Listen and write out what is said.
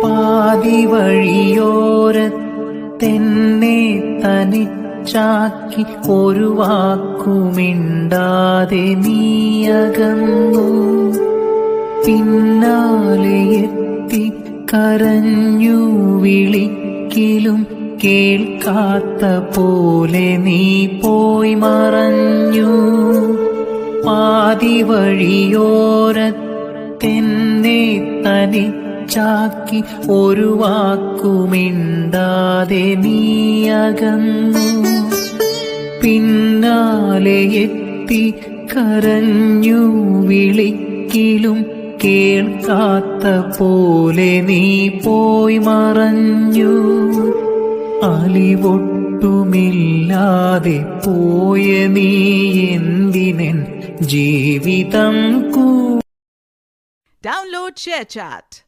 പാതി വഴിയോരത്തെന്നെ തനിച്ചാക്കി ഒരു വാക്കുമിണ്ടാതെ നീയകന്നു. പിന്നാലെ എത്തി കരഞ്ഞു വിളിക്കിലും കേൾക്കാത്ത പോലെ നീ പോയി മറഞ്ഞു. പാതി വഴിയോരത്തെന്നെ തനിച്ചാക്കി ഒരു വാക്കുമിണ്ടാതെ നീയകന്നു. പിന്നാലെ എത്തി കരഞ്ഞു വിളിക്കിലും കേൾക്കാത്ത പോലെ നീ പോയി മറഞ്ഞു. അലിവൊട്ടുമില്ലാതെ പോയ നീ എന്തിനെൻ ജീവിതം Download ShareChat.